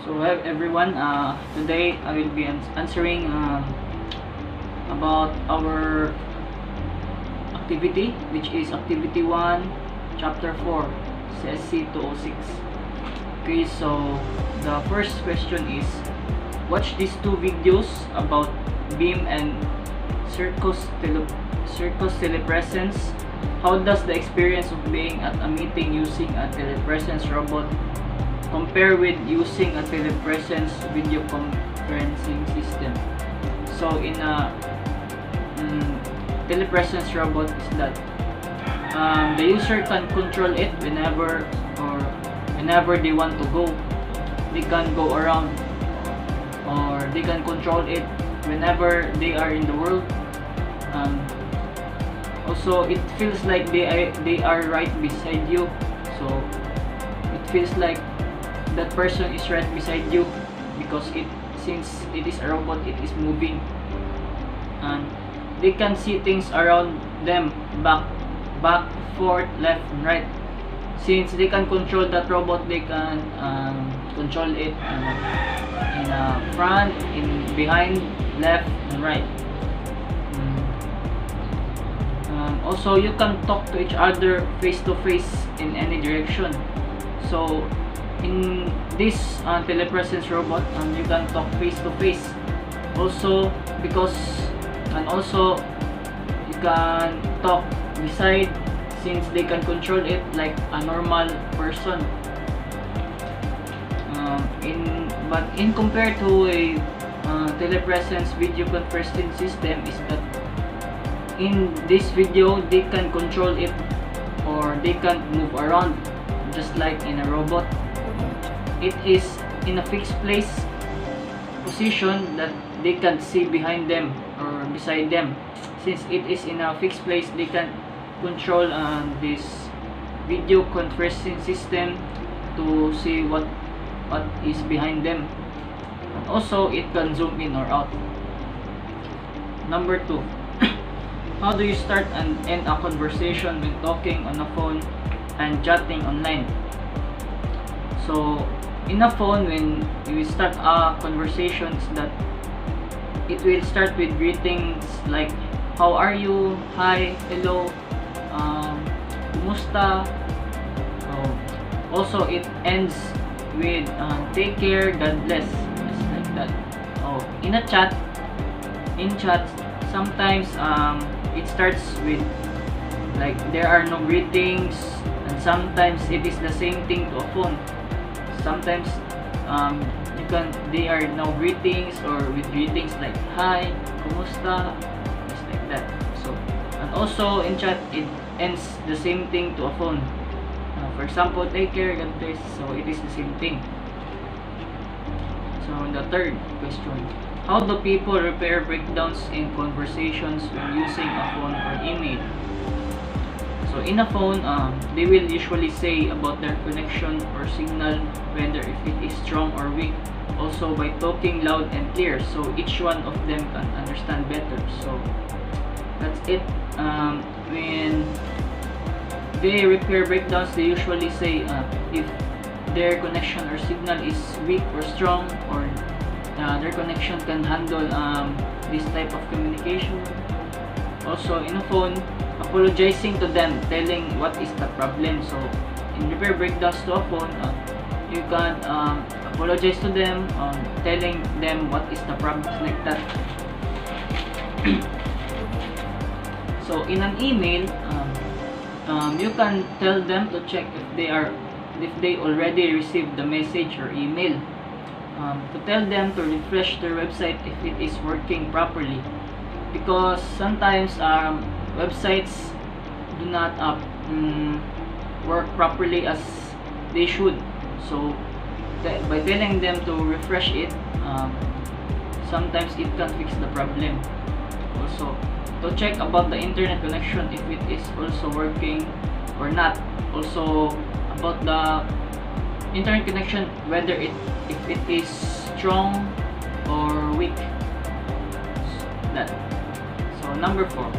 So everyone, today I will be answering about our activity, which is activity 1, chapter 4, CSC 206. Okay, so the first question is, watch these two videos about beam and circus telepresence. How does the experience of being at a meeting using a telepresence robot compare with using a telepresence video conferencing system? So in a telepresence robot is that the user can control it whenever they want to go. They can go around, or they can control it whenever they are in the world. Also, it feels like they are right beside you. So it feels like that person is right beside you, because since it is a robot, it is moving, and they can see things around them, back, forth, left, and right. Since they can control that robot, they can control it in front, in behind, left, and right. Also, you can talk to each other face to face in any direction. So in this telepresence robot, you can talk face to face also, also you can talk beside, since they can control it like a normal person. But in compared to a telepresence video conferencing system, is that in this video they can control it, or they can move around just like in a robot. It is in a fixed place position that they can see behind them or beside them. Since it is in a fixed place, they can control this video conferencing system to see what is behind them. Also, it can zoom in or out. Number 2, how do you start and end a conversation when talking on a phone and chatting online? So in a phone, when you start a conversation, that it will start with greetings like how are you, hi, hello, kumusta. Also it ends with take care, God bless, just like that. In chat, sometimes it starts with like there are no greetings, and sometimes it is the same thing to a phone. Sometimes they are no greetings, or with greetings like hi, kumusta, just like that. So, and also in chat it ends the same thing to a phone. For example, take care, God bless. So it is the same thing. So the third question, how do people repair breakdowns in conversations when using a phone or email? So in a phone, they will usually say about their connection or signal, whether if it is strong or weak, also by talking loud and clear, so each one of them can understand better. So that's it. When they repair breakdowns, they usually say if their connection or signal is weak or strong, or their connection can handle this type of communication. Also in a phone, apologizing to them, telling what is the problem. So in repair breakdowns to a phone, you can apologize to them, telling them what is the problem, like that. So in an email, you can tell them to check if they already received the message or email, to tell them to refresh their website if it is working properly, because sometimes websites do not work properly as they should. So by telling them to refresh it, sometimes it can fix the problem. Also to check about the internet connection, if it is also working or not. Also about the internet connection, whether if it is strong or weak. That. So number 4,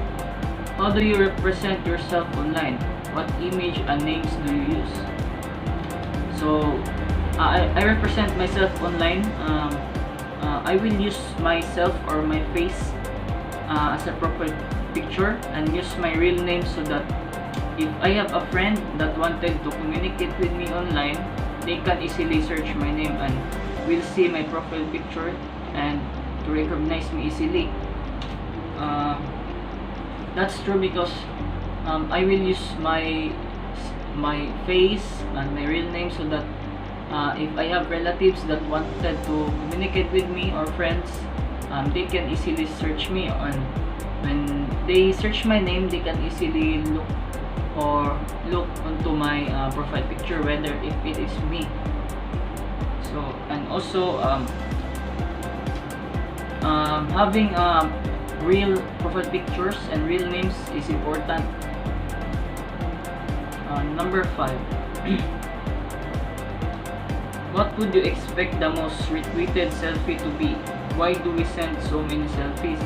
how do you represent yourself online? What image and names do you use? So I represent myself online. I will use myself or my face as a profile picture and use my real name so that if I have a friend that wanted to communicate with me online, they can easily search my name and will see my profile picture and to recognize me easily. That's true because I will use my face and my real name so that if I have relatives that wanted to communicate with me or friends, they can easily search me, and when they search my name, they can easily look onto my profile picture whether if it is me. So, and also having real profile pictures and real names is important. Number 5. What would you expect the most retweeted selfie to be? Why do we send so many selfies?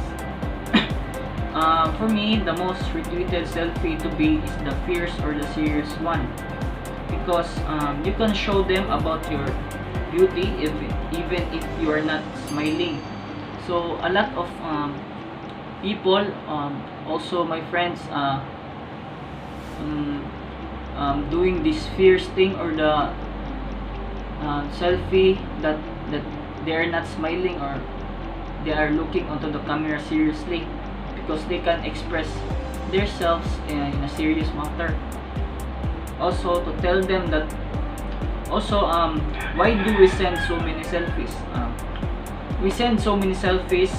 For me, the most retweeted selfie to be is the fierce or the serious one, because you can show them about your beauty even if you are not smiling. So a lot of people, also my friends, doing this fierce thing or the selfie that they are not smiling or they are looking onto the camera seriously, because they can express themselves in a serious matter. Also, to tell them that why do we send so many selfies? We send so many selfies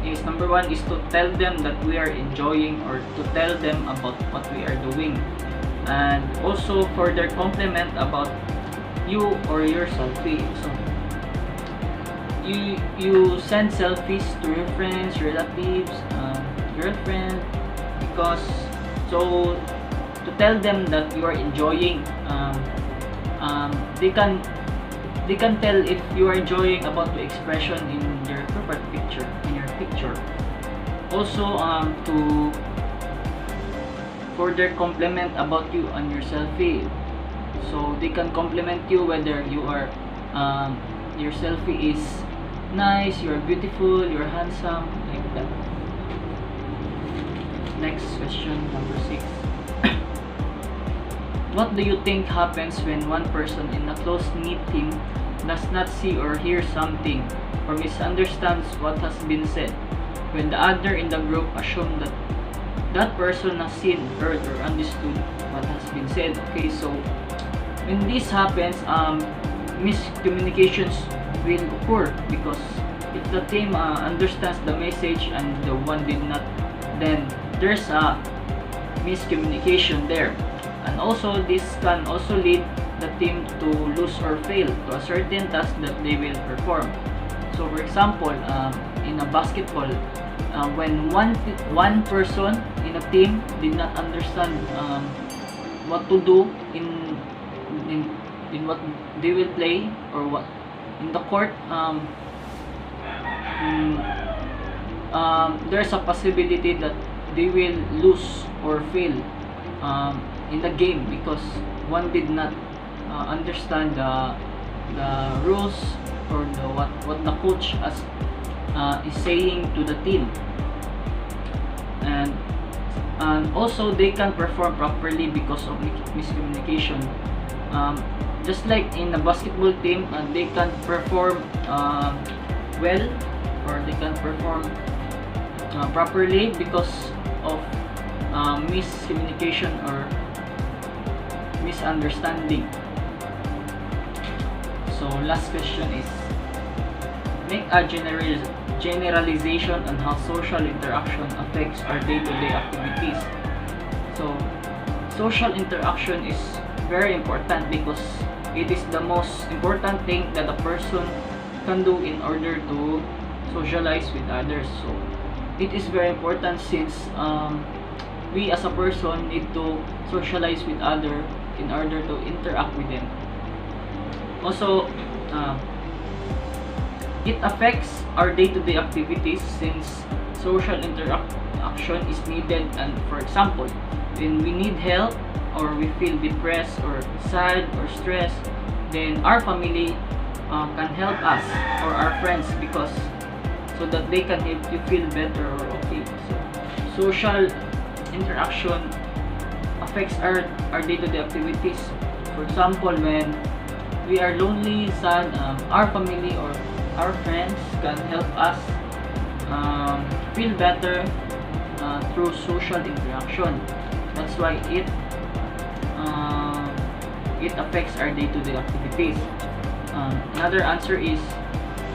is, number 1 is to tell them that we are enjoying, or to tell them about what we are doing, and also for their compliment about you or your selfie. So you send selfies to your friends, relatives, girlfriend, because so to tell them that you are enjoying. They can tell if you are enjoying about the expression in your profile picture, in your picture. Also to for their compliment about you on your selfie, so they can compliment you whether you are your selfie is nice, you're beautiful, you're handsome, like that. Next question, number 6. What do you think happens when one person in a close-knit team does not see or hear something, or misunderstands what has been said, when the other in the group assume that that person has seen, heard, or understood what has been said? Okay, so when this happens, miscommunications will occur, because if the team understands the message and the one did not, then there's a miscommunication there. And also this can also lead the team to lose or fail to a certain task that they will perform. So for example, in a basketball, when one person in a team did not understand what to do in what they will play, or what in the court, there's a possibility that they will lose or fail in the game, because one did not understand the rules, or what the coach is saying to the team. And also they can perform properly because of miscommunication. Just like in a basketball team, they can perform well, or they can perform properly because of miscommunication or misunderstanding. So last question is, make a generalization on how social interaction affects our day-to-day activities. So social interaction is very important because it is the most important thing that a person can do in order to socialize with others. So it is very important since we as a person need to socialize with others in order to interact with them. Also, it affects our day-to-day activities since social interaction is needed. And for example, when we need help, or we feel depressed or sad or stressed, then our family can help us, or our friends, because so that they can help you feel better or okay. So social interaction affects our day-to-day activities. For example, when we are lonely, sad, our family or our friends can help us feel better through social interaction. That's why it affects our day-to-day activities. Another answer is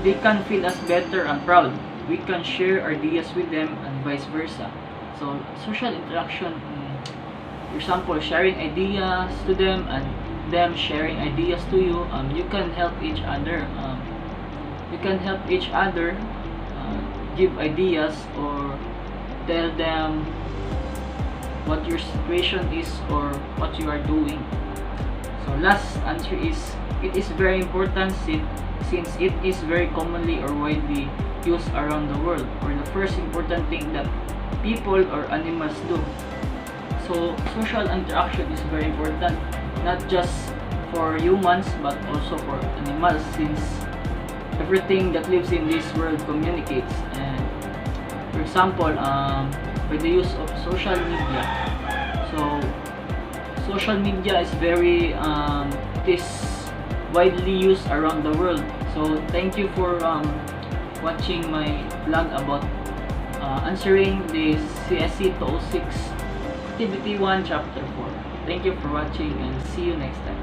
they can feel us better and proud. We can share ideas with them and vice versa. So social interaction, for example, sharing ideas to them and them sharing ideas to you. You can help each other. Give ideas or tell them what your situation is or what you are doing. So last answer is it is very important since it is very commonly or widely used around the world, or the first important thing that people or animals do. So social interaction is very important, not just for humans but also for animals, since everything that lives in this world communicates. And for example, by the use of social media, so social media is very it is widely used around the world. So thank you for watching my vlog about answering the CSC 206 Activity 1 Chapter 4. Thank you for watching and see you next time.